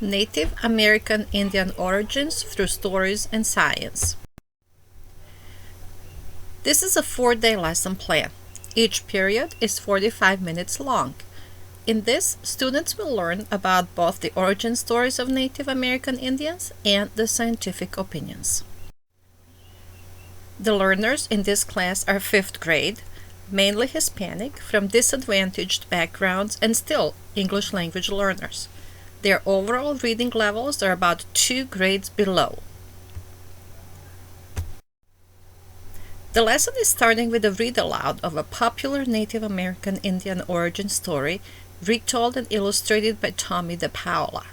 Native American Indian Origins Through Stories and Science. This is a 4-day lesson plan. Each period is 45 minutes long. In this, students will learn about both the origin stories of Native American Indians and the scientific opinions. The learners in this class are 5th grade, mainly Hispanic, from disadvantaged backgrounds and still English language learners. Their overall reading levels are about 2 grades below. The lesson is starting with a read aloud of a popular Native American Indian origin story retold and illustrated by Tommy DePaola.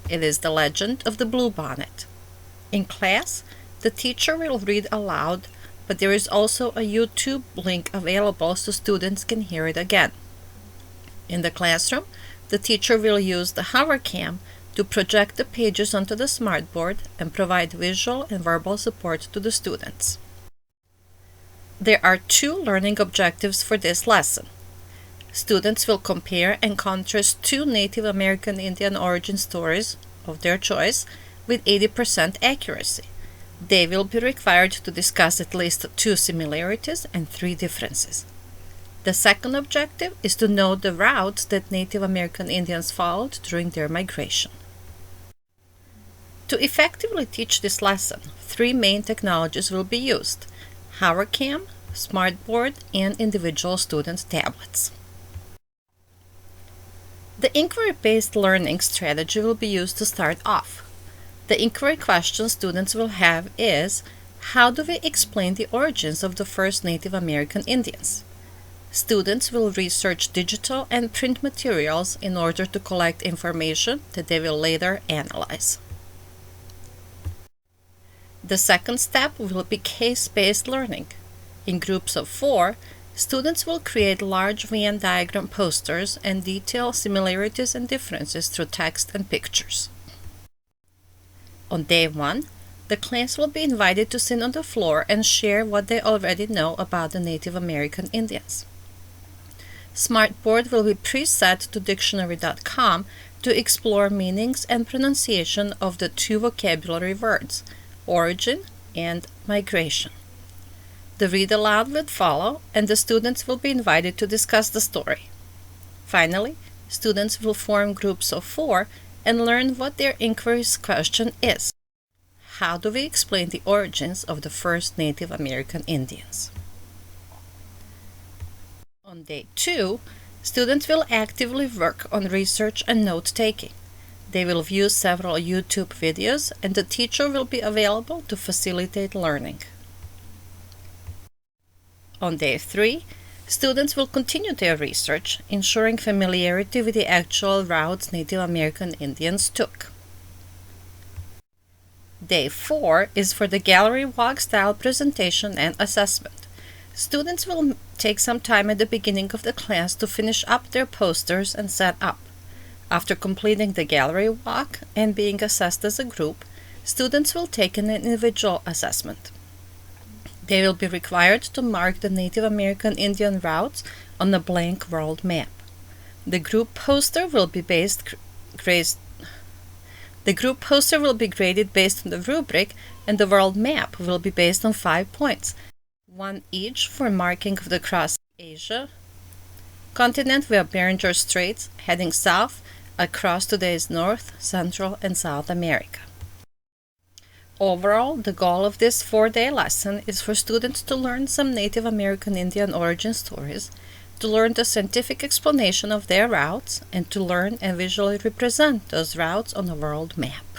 It is The Legend of the Bluebonnet. In class, the teacher will read aloud, but there is also a YouTube link available so students can hear it again. In the classroom, the teacher will use the HoverCam to project the pages onto the smartboard and provide visual and verbal support to the students. There are 2 learning objectives for this lesson. Students will compare and contrast 2 Native American Indian origin stories of their choice with 80% accuracy. They will be required to discuss at least 2 similarities and 3 differences. The second objective is to know the routes that Native American Indians followed during their migration. To effectively teach this lesson, 3 main technologies will be used: HoverCam, Smartboard, and individual student tablets. The inquiry-based learning strategy will be used to start off. The inquiry question students will have is, how do we explain the origins of the first Native American Indians? Students will research digital and print materials in order to collect information that they will later analyze. The second step will be case-based learning. In groups of 4, students will create large Venn diagram posters and detail similarities and differences through text and pictures. On day 1, the class will be invited to sit on the floor and share what they already know about the Native American Indians. Smartboard will be preset to dictionary.com to explore meanings and pronunciation of the 2 vocabulary words, origin and migration. The read aloud will follow, and the students will be invited to discuss the story. Finally, students will form groups of 4 and learn what their inquiry's question is. How do we explain the origins of the first Native American Indians? On day 2, students will actively work on research and note-taking. They will view several YouTube videos, and the teacher will be available to facilitate learning. On day 3, students will continue their research, ensuring familiarity with the actual routes Native American Indians took. Day 4 is for the gallery walk-style presentation and assessment. Students will take some time at the beginning of the class to finish up their posters and set up. After completing the gallery walk and being assessed as a group, students will take an individual assessment. They will be required to mark the Native American Indian routes on a blank world map. The group poster will be graded based on the rubric, and the world map will be based on 5 points, 1 each for marking of the cross Asia continent via Beringer Straits, heading south across today's North, Central, and South America. Overall, the goal of this 4-day lesson is for students to learn some Native American Indian origin stories, to learn the scientific explanation of their routes, and to learn and visually represent those routes on a world map.